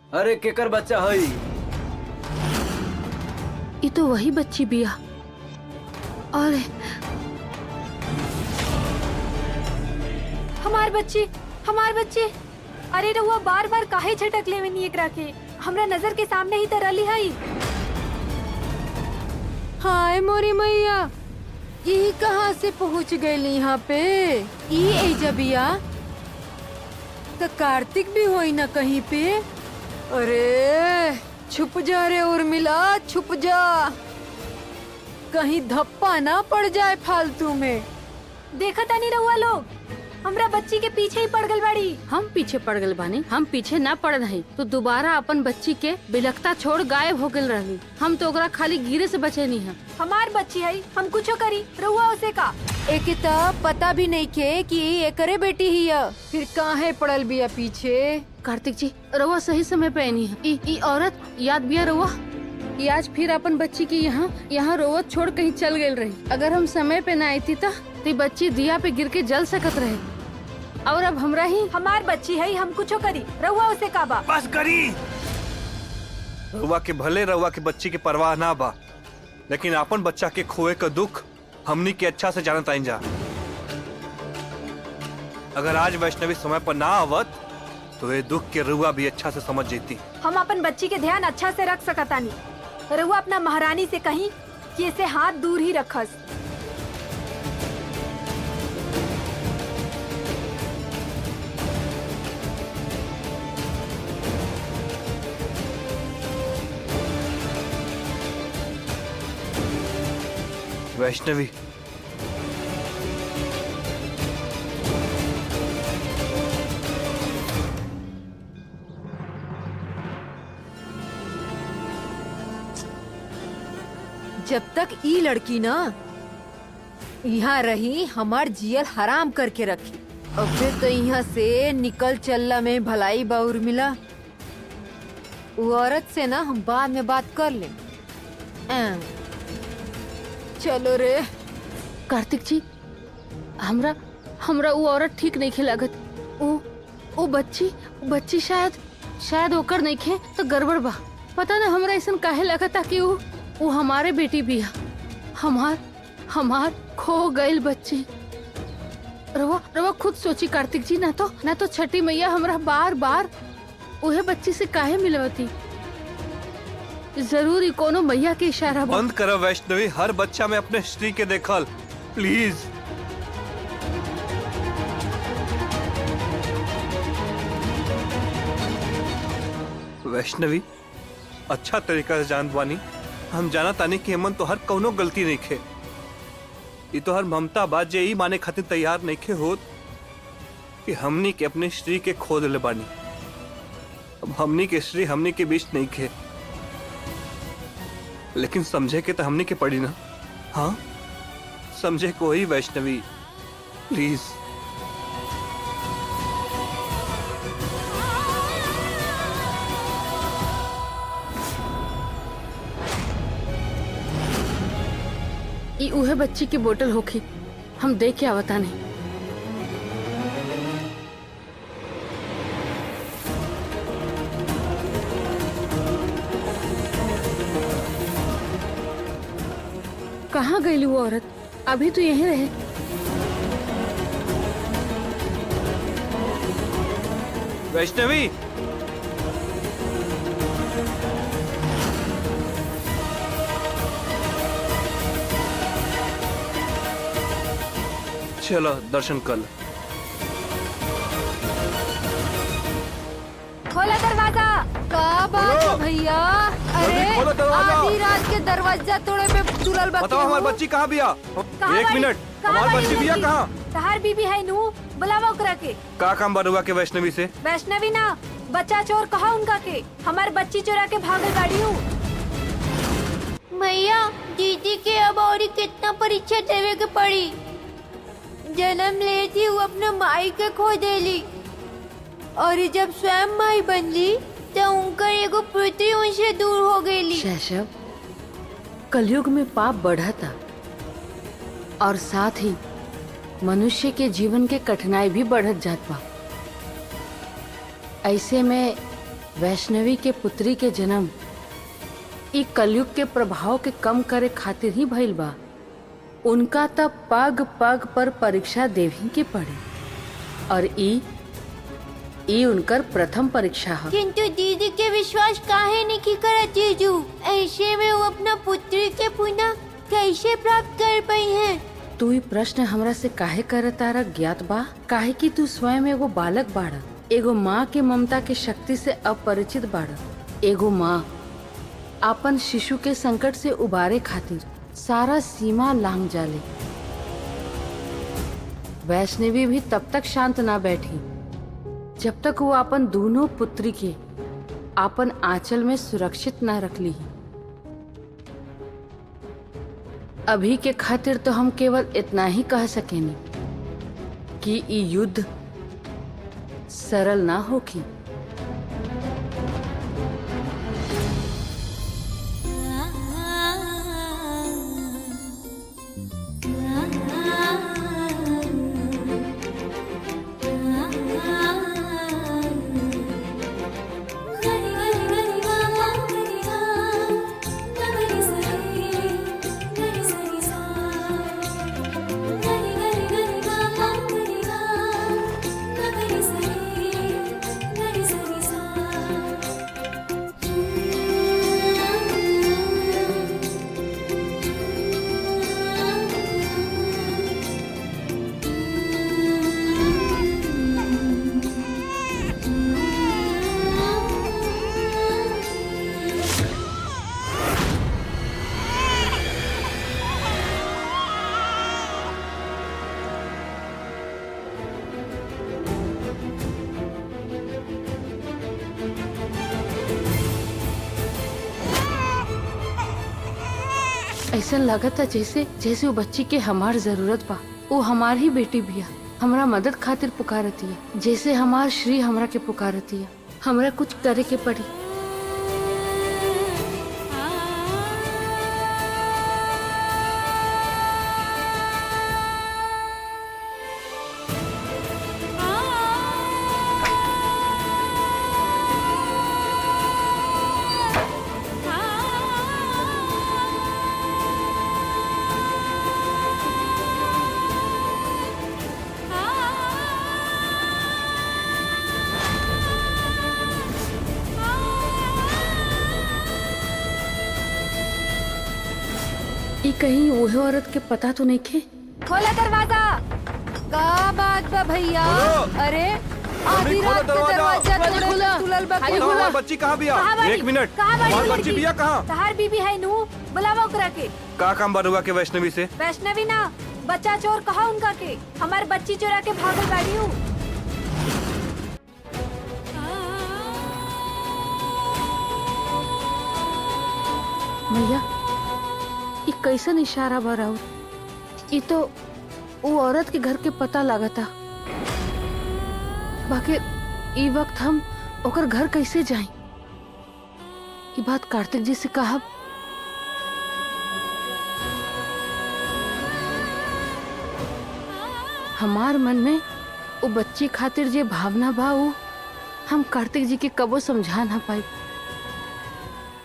अरे केकर बच्चा हई? ये तो वही बच्ची बिया। अरे हमार बच्ची। अरे रहुआ बार बार काहे झटकले में नहीं एकरा के? हमरा नजर के सामने ही तो रली हई। हाय मोरी मैया, ये कहाँ से पहुँच गई यहाँ पे? ई एजबिया तो कार्तिक भी होई ना कहीं पे? अरे छुप जा रे उर्मिला, छुप जा, कहीं धप्पा ना पड़ जाए फालतू में। देखा तानी रहुआ लोग, हमरा बच्ची के पीछे ही पड़ गल बाड़ी। हम पीछे पड़ गए बानी? हम पीछे ना पड़ रही तो दोबारा अपन बच्ची के बिलखता छोड़ गायब हो गल रही। हम तो ओकरा खाली गिरे से बचे नहीं है। हमार बच्ची है, हम कुछो करी, रहुआ उसे का? एक तो पता भी नहीं के कि एकरे बेटी ही है, फिर काहे पड़ल बिया पीछे? कार्तिक जी रउआ सही समय पे नहीं है। ई औरत याद बिया रउआ? ये आज फिर अपन बच्ची की यहाँ रोवत छोड़ कहीं चल गई रही। अगर हम समय पे ना आई थी तो बच्ची दिया पे गिर के जल सकत रहे। और अब हमरा ही हमार बच्ची है, हम कुछो करी, रहुआ उसे का बा? बस करी। रउआ के भले रउआ के बच्ची के परवाह ना बा, लेकिन अपन बच्चा के खोए का दुख हमनी के अच्छा से जानत आइन जा। अगर आज वैष्णवी समय पर ना आवत तो ये दुख के रउआ भी अच्छा से समझ जेती। हम अपन बच्ची के ध्यान अच्छा से रख सकतानी। रहुआ अपना महारानी से कहीं कि इसे हाथ दूर ही रखस। वैष्णवी, जब तक ई लड़की ना यहाँ रही, हमार जियल हराम करके रखी। अब फिर तो यहाँ से निकल चलला में भलाई बा उर्मिला। वो औरत से ना हम बाद में बात कर ले। चलो रे। कार्तिक जी हमरा वो औरत ठीक नहीं खिलागत। वो बच्ची शायद होकर नहीं खे तो गड़बड़ बा। पता ना हमरा ऐसा काहे लगा था कि वो हमारे बेटी भी है। हमार खो गईल बच्ची। रवा खुद सोची कार्तिक जी, ना तो छठी मैया हमरा बार बार उहे बच्ची से काहे मिलवती। जरूर ही कोनो मैया के इशारा बा। बंद करो वैष्णवी, हर बच्चा में अपने स्त्री के देखल प्लीज। वैष्णवी अच्छा तरीका से जान बानी, हम जाना तानी कि हेमंत तो हर कौनो गलती नहीं खे। ये तो हर ममता बात जे ई माने खातिर तैयार नहीं खे होत कि हमनी के अपने स्त्री के खो दिले बानी। अब हमनी के स्त्री हमनी के बीच नहीं खे, लेकिन समझे के तो हमनी के पड़ी ना। हाँ समझे को ही वैष्णवी, प्लीज। ई उहे बच्ची की बोतल होखी, हम देख के आवता नहीं। कहाँ गई वो औरत? अभी तो यहीं रहे। वैष्णवी, चलो दर्शन कर। खोला दरवाजा। का बात है भैया? अरे खोलो दरवाजा। आधी रात के दरवाजा तोड़े पे तुरल बाकी। बताओ हमारी बच्ची कहाँ बिया? एक मिनट, हमारी बच्ची बिया कहाँ? तहार बीबी है नू, बुलावा ओकरा के। का काम बरुआ के वैष्णवी से? वैष्णवी ना, बच्चा चोर कहा उनका के। हमार बच्ची चोरा के भागे गाड़ी हूँ। भैया दीदी के अब और कितना परीक्षा देवे के पड़ी। जन्म लेती वो अपने माई के खो देली, और जब स्वयं माई बनली तो उनका एगो पुत्री उनसे दूर हो गईली। शैशव, कलयुग में पाप बढ़ा था और साथ ही मनुष्य के जीवन के कठिनाई भी बढ़त जात बा। ऐसे में वैष्णवी के पुत्री के जन्म ई कलयुग के प्रभाव के कम करे खातिर ही भइल बा। उनका तब पग पग पर परीक्षा देवी के पड़े और ई उनकर प्रथम परीक्षा है। किंतु दीदी के विश्वास काहे नहीं करत जीजू? ऐसे में वो अपना पुत्री के पुनः कैसे प्राप्त कर पाई है? तू ई प्रश्न हमरा से काहे करे तारा ज्ञात बा? काहे कि तू स्वयं एगो बालक बाड़ा, एगो माँ के ममता के शक्ति से अपरिचित बाड़ा। एगो माँ अपन शिशु के संकट से उबारे खातिर सारा सीमा लांग जाले। वैष्णवी भी तब तक शांत ना बैठी जब तक वो अपन दोनों पुत्री के अपन आंचल में सुरक्षित ना रख ली। अभी के खातिर तो हम केवल इतना ही कह सकेनी कि ये युद्ध सरल ना होगी। ऐसा लगता जैसे जैसे वो बच्ची के हमार जरूरत बा। वो हमार ही बेटी बिया, हमरा मदद खातिर पुकारती है, जैसे हमार श्री हमरा के पुकारती है। हमरा कुछ करे के पड़ी। ई कहीं वो औरत के पता तो नहीं खे? खोला दरवाजा। का बात बा भैया? अरे आधी रात के दरवाजा तोड़े तुलल बा। हमार बच्ची कहाँ बिया? कहाँ बाड़ी? एक मिनट, कहाँ बाड़ी हमार वो बच्ची लड़की? बिया कहाँ? तहार बीबी है नू, बुलावा ओकरा के। का काम बरुआ के वैष्णवी से? वैष्णवी ना, बच्चा चोर कहा उनका के। हमार बच्ची चोरा के भागल बाड़ी हूँ। भैया ई कैसन इशारा बा राउर? ई तो वो औरत के घर के पता लागता। बाकी ई वक्त हम ओकर घर कैसे जाएं? ई बात कार्तिक जी से कहब। हमार मन में वो बच्ची खातिर जे भावना बा वो हम कार्तिक जी के कबो समझा ना पाई।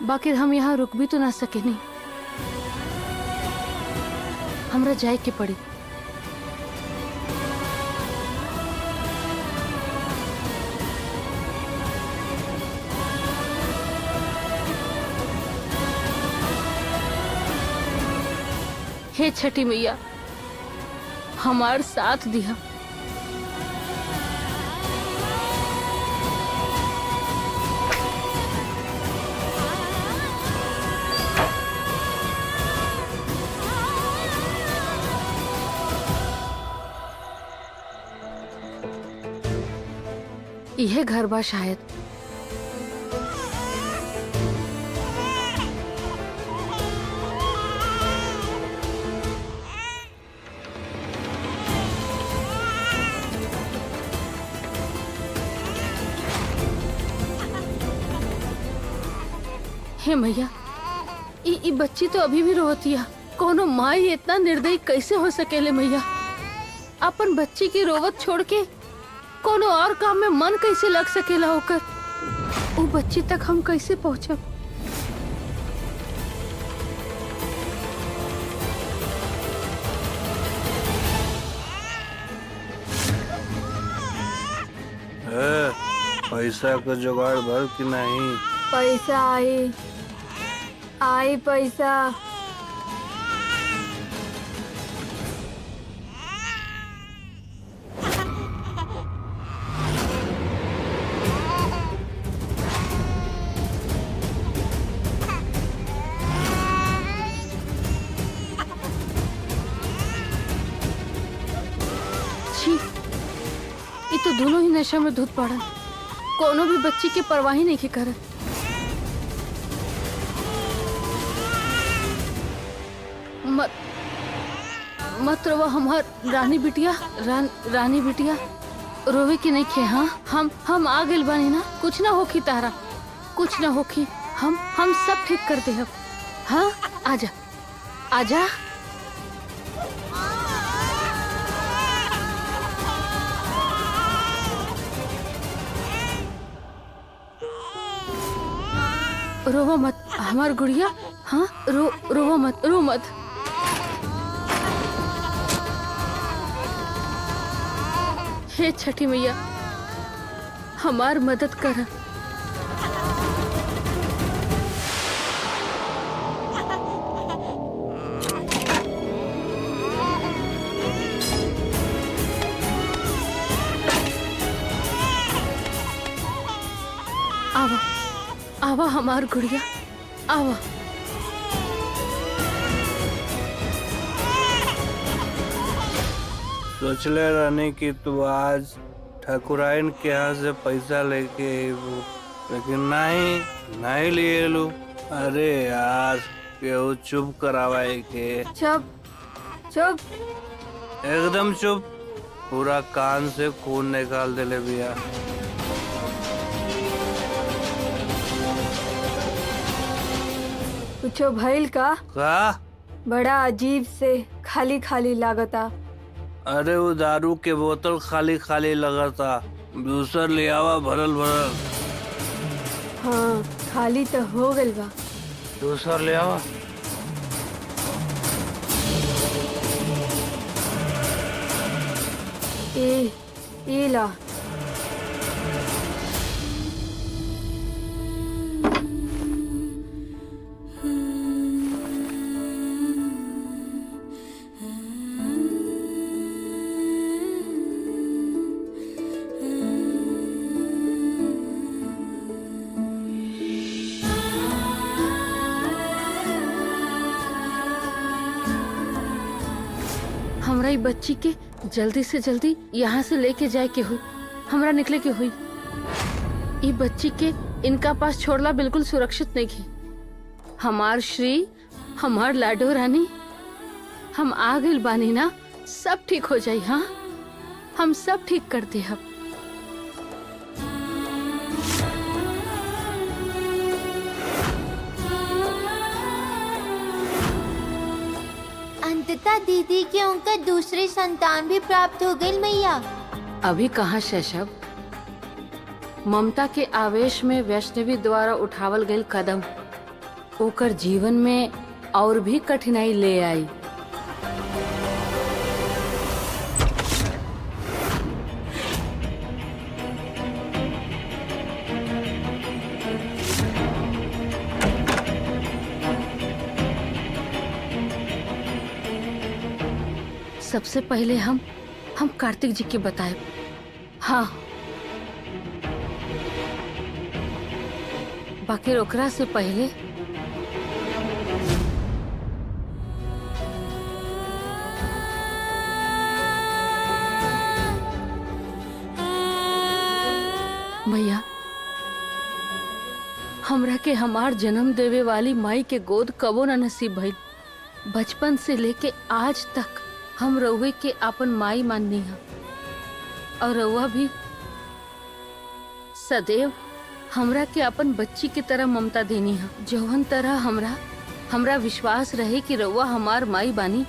बाकी हम यहाँ रुक भी तो ना सके नहीं। हमरा जाए के पड़ी। हे छठी मैया, हमार साथ दिया। यह घर बा शायद। हे मैया, ई बच्ची तो अभी भी रोती है। कोनो माई इतना निर्दयी कैसे हो सकेले मैया? अपन बच्ची की रोवत छोड़ के कोनो और काम में मन कैसे लग सकेला होकर? वो बच्ची तक हम कैसे पहुँचब? पैसा का जुगाड़ भर कि नहीं? पैसा आई आई पैसा। छी, ये तो दोनों ही नशा में धुत पड़ा। कोनो भी बच्ची के परवाह ही नहीं की करत। मत रोवा हमार रानी बिटिया, रानी बिटिया रोवे की नहीं खे। हाँ हम आ गइल बानी ना, कुछ ना होखी तारा, कुछ ना होखी। हम सब ठीक कर दे। हाँ आजा आजा। रोवा मत हमार गुड़िया। हाँ रोवा मत, रो मत। हे छठी मैया, हमार मदद कर। आवा आवा हमार गुड़िया, आवा। सोच ले रानी कि तू आज ठाकुराइन के यहाँ से पैसा लेके आईबू, लेकिन नहीं लिए लू। अरे यार केहू चुप करावाए के। चुप चुप एकदम चुप। पूरा कान से खून निकाल देले बिया। कुछो भइल का? बड़ा अजीब से खाली खाली लागता। अरे वो दारू के बोतल खाली खाली लगता, दूसर ले आवा भरल भरल। हाँ खाली तो हो गइल बा। दूसर ले आवा। ए ला। हमरा ई बच्ची के जल्दी से जल्दी यहाँ से लेके जाए के हुई, हमरा निकले के हुई। ई बच्ची के इनका पास छोड़ला बिल्कुल सुरक्षित नहीं है। हमार श्री, हमार लाडो रानी, हम आ गइल बानी ना, सब ठीक हो जाई। हाँ हम सब ठीक कर दे। हम अंततः दीदी के उनका दूसरी संतान भी प्राप्त हो गई मैया। अभी कहाँ शैशव, ममता के आवेश में वैष्णवी द्वारा उठावल गई कदम ओकर जीवन में और भी कठिनाई ले आई। सबसे पहले हम कार्तिक जी के बताए। हाँ बाकी ओकरा से पहले भैया, हमरा के हमार जन्म देवे वाली माई के गोद कबो न नसीब भइल। बचपन से लेके आज तक हम रउवे के आपन माई माननी है, और रउवा भी सदैव हमरा के अपन बच्ची की तरह ममता देनी है। जौन तरह हमरा विश्वास रहे कि रउवा हमार माई बानी,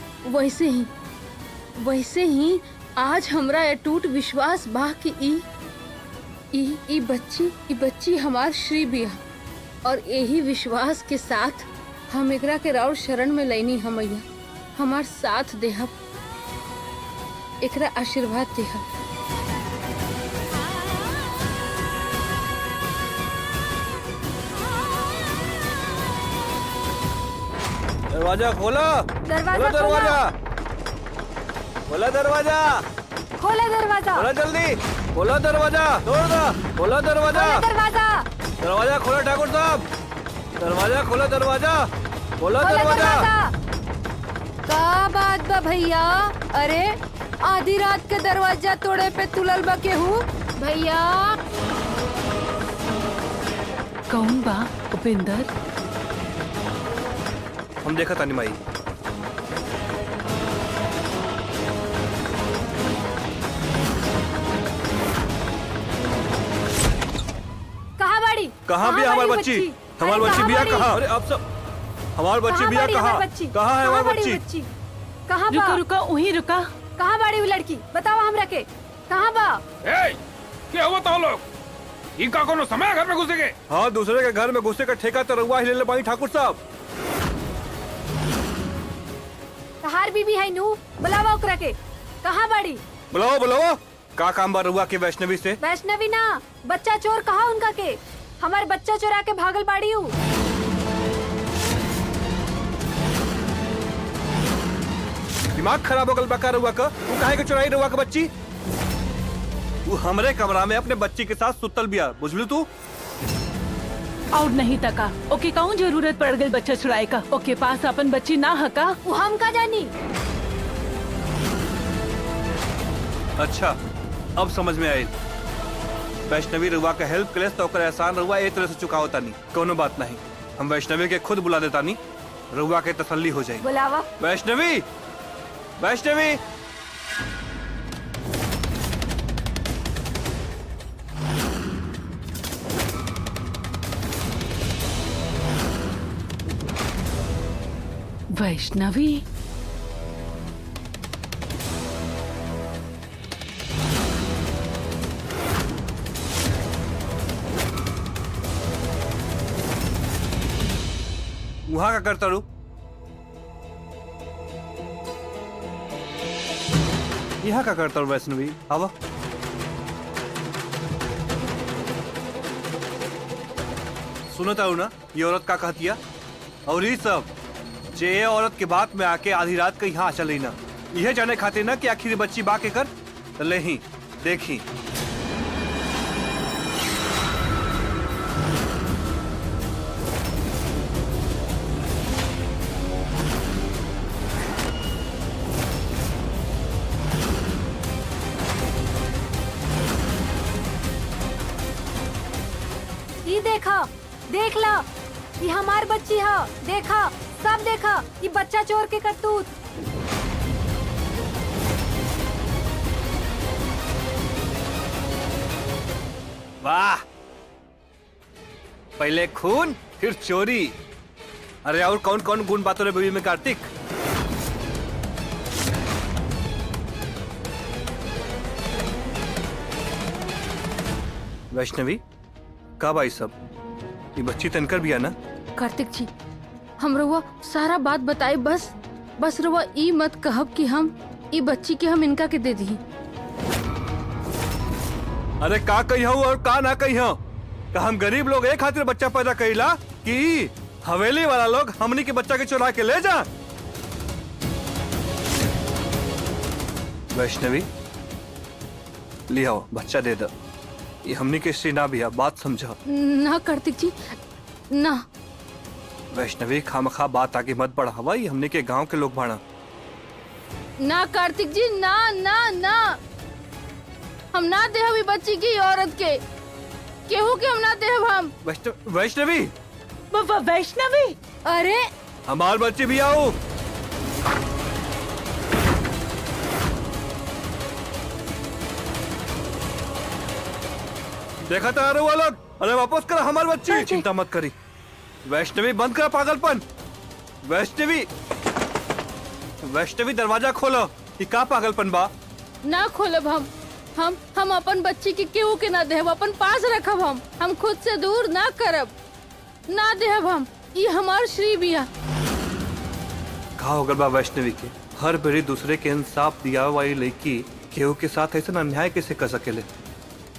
वैसे ही आज हमरा अटूट विश्वास बा कि ई बच्ची हमार श्री बिया और यही विश्वास के साथ हम एकरा के राउर शरण में लैनी हम मैया। हमार साथ देहब, एकरा आशीर्वाद देहब। दरवाजा खोलो। दरवाजा खोलो दरवाजा। खोलो दरवाजा। खोला दरवाजा। खोलो जल्दी। खोलो दरवाजा। तोड़ दो। खोलो दरवाजा। खोला दरवाजा। दरवाजा खोलो ठाकुर साहब। दरवाजा खोलो दरवाजा। खोलो खोला दरवाजा। दरवाजा। का बात बा भैया? अरे आधी रात के दरवाजा तोड़े पे तुलल बा केहू? भैया कौन बा उपेंद्र? हम देखा तानी माई। कहाँ बाड़ी? कहाँ भी हमारी बच्ची? हमारी बच्ची बिया बाड़ी? कहाँ? अरे अब सब हमारी बच्ची कहाँ बिया बाड़ी कहाँ? हमारी बच्ची? कहाँ है हमारी बाड़ी बच्ची? कहाँ रुका बा? रुका वहीं रुका। कहाँ बाड़ी वो लड़की? बताओ हमरा के। कहाँ बा? ए, क्या हुआ तो लोग? इनका कोनो समय है घर में घुसे के? हाँ, दूसरे के घर में घुसे का ठेका तो रहुआ ही ले ले पाई ठाकुर साहब। तहार बीबी है नू, बुलावा ओकरा के। कहाँ बाड़ी? बुलाओ बुलाओ। का काम बा रहुआ के वैष्णवी से? वैष्णवी ना, बच्चा चोर कहाँ उनका के? हमार बच्चा चोरा के भागल बाड़ी हूँ। दिमाग खराब हो गल बका रहुआ का? तू काहे के चुराई रहुआ का बच्ची? वो हमरे कमरा में अपने बच्ची के साथ सुतल बिया, बुझलू तू? और नहीं तका ओके कहूँ जरूरत पड़ गई बच्चा छुड़ाए का। ओके पास अपन बच्ची ना हका। वो हम का जानी? अच्छा, अब समझ में आई। वैष्णवी रहुआ का हेल्प करे तो ओकर एहसान रहुआ एक तरह से चुका होता नहीं। कोनो बात नहीं, हम वैष्णवी के खुद बुला देता नहीं, रहुआ के तसल्ली हो जाएगी। बुलावा। वैष्णवी, वैष्णवी। वैष्णवी वहाँ का करता रू? यहाँ का करता रू वैष्णवी? आवा। सुनता हूँ ना ये औरत का कहतिया? और ये सब जे औरत के बात में आके आधी रात के यहाँ चली ना, यह जाने खातिर ना कि आखिर बच्ची बा के कर ले ही देखी। ये देखा, देख ला, ये हमार बच्ची है। देखा, सब देखा, ये बच्चा चोर के करतूत। वाह, पहले खून फिर चोरी। अरे और कौन कौन गुण बातों रे बेबी में कार्तिक? वैष्णवी, का भाई सब ये बच्ची तनकर भी है ना? कार्तिक जी, हम रउआ सारा बात बताई। बस रउआ ई मत कहब कि हम ई बच्ची के हम इनका के दे दी। अरे का कही हूँ और का ना कही हूँ? का हम गरीब लोग एक खातिर बच्चा पैदा कईला कि हवेली वाला लोग हमनी के बच्चा के चुरा के ले जा? वैष्णवी, लियाओ बच्चा दे दो। ये हमनी के श्री ना भी है, बात समझा। ना कार्तिक जी ना। वैष्णवी, खामखा बात आगे मत बढ़ावा, ये हमने के गांव के लोग भाड़ा। ना कार्तिक जी, ना ना ना, हम ना दे अभी बच्ची की औरत के केहू के हम ना दे। हम वैष्णवी, वैष्णवी, अरे हमार बच्ची भी आओ। देखा था अरे वो लोग, अरे वापस कर हमार बच्ची। चिंता मत करी वैष्णवी, बंद कर पागलपन। वैष्णवी, वैष्णवी दरवाजा खोलो। ये का पागलपन बा? ना खोलब हम। हम अपन बच्ची के केहू के ना देहब, अपन पास रखब। हम खुद से दूर ना करब, ना देहब हम। ये हमार श्री बिया। कहा होगा बा वैष्णवी के हर बेरी दूसरे के इंसाफ दिया वाली लड़की केहू के साथ ऐसा अन्याय कैसे कर सकेले,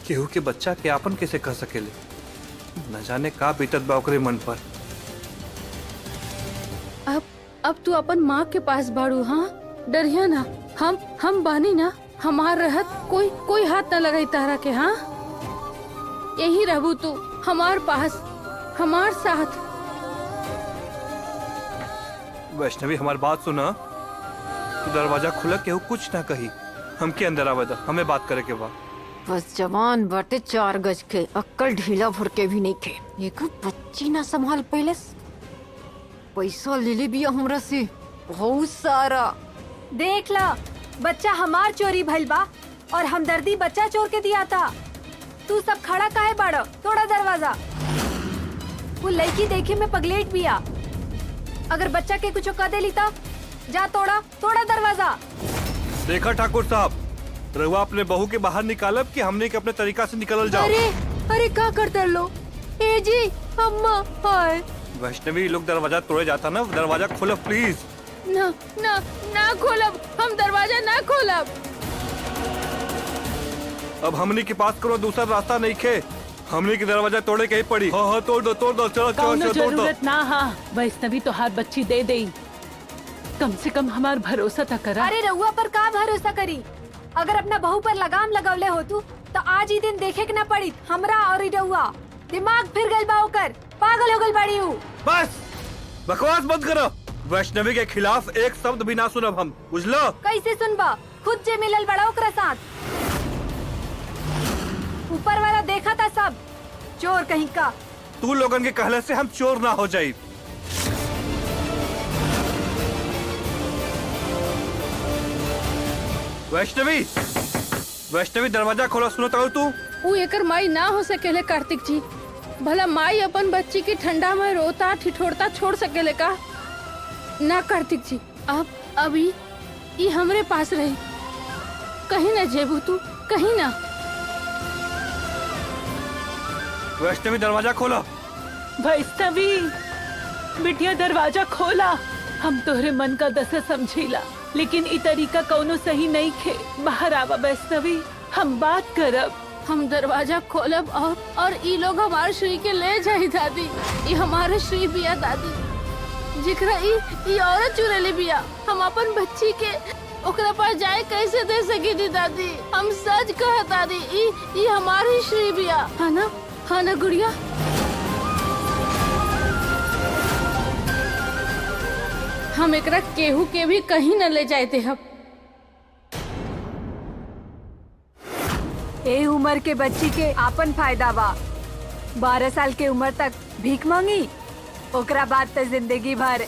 केहू के बच्चा के आपन कैसे कर सकेले। न जाने का बीतत बा ओकरे मन पर। अब तू अपन माँ के पास बाड़ू। हाँ, डरिया ना। हम बानी ना। हमार रहत कोई हाथ न लगाई तारा के। हाँ, यही रहबू तू हमार पास, हमार साथ। वैष्णवी हमारी बात सुना, तू दरवाजा खुला केहू कुछ ना कही, हमके अंदर आवे दो, हमें बात करे के बा। बस जवान बाटे 4 गज के, अक्कल ढीला भर के भी नहीं थे। एक बच्ची ना संभाल पहले पैसा ले ले बिया हमरा से बहुत सारा। देख ला, बच्चा हमार चोरी भइल बा और हमदर्दी बच्चा चोर के दिया था। तू सब खड़ा काहे बाड़ो? तोड़ा दरवाजा। वो लड़की देखे में पगलेट बिया। अगर बच्चा के कुछ कह देली तब जा तोड़ा दरवाजा। देखा ठाकुर साहब, रहुआ अपने बहू के बाहर निकालब कि हमने के अपने तरीका से निकल जाओ। अरे क्या करते लो? ए जी अम्मा हाय। वैष्णवी लोग दरवाजा तोड़े जाता ना, दरवाजा खोलो प्लीज। ना ना ना खोलब, हम दरवाजा ना खोलब। अब हमने के पास करो दूसरा रास्ता नहीं खे, हमने की दरवाजा तोड़े के ही पड़ी। हाँ तोड़ दो चलो चलो कौनो तोड़ दो। जरूरत ना। हाँ, वैष्णवी तो हाथ बच्ची दे दे, कम से कम हमार भरोसा तक करा। अरे रहुआ पर का भरोसा करी? अगर अपना बहू पर लगाम लगौले हो तू तो आज ही दिन देखे के ना पड़ी हमरा और रहुआ। दिमाग फिर गइल बा ओकर, पागल हो गइल बाड़ी हूँ। बस बकवास बंद करो। वैष्णवी के खिलाफ एक शब्द भी ना सुनब हम, बुझलो? कैसे सुनबा? खुद जे मिलल बड़ा ओकरा साथ। ऊपर वाला देखा था सब, चोर कहीं का। तू लोगन के कहले से हम चोर ना हो जाई। वैष्णवी दरवाजा खोलो, सुनो तो तू। वो एकर माई ना हो सकेले कार्तिक जी। भला माई अपन बच्ची की ठंडा में रोता ठिठोरता छोड़ सकेले का? ना कार्तिक जी, अब अभी ये हमरे पास रही। कहीं ना जेबू तू, कहीं ना। वैष्णवी दरवाजा खोलो। वैष्णवी बिटिया दरवाजा खोला। हम तोहरे मन का दशा समझीला, लेकिन ई तरीका कौनो सही नहीं खे। बाहर आवा वैष्णवी, हम बात करब। हम दरवाजा खोलब और ई लोग हमारे श्री के ले जाई दादी। ये हमारे श्री बिया दादी, जिकरा ई औरत चुरेली बिया। हम अपन बच्ची के ओकरा पास जाए कैसे दे सकी थी दादी? हम सच कह दादी, ई हमारी श्री बिया। है ना? हाँ ना गुड़िया? हम एकरा केहू के भी कहीं न ले जाए थे। हम ए उम्र के बच्ची के आपन फायदा बा। 12 साल के उम्र तक भीख मांगी, ओकरा बाद तो जिंदगी भर।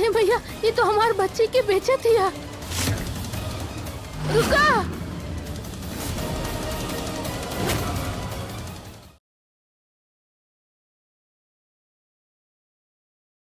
भैया, ये तो हमार बच्ची के बेचे थी। रुका।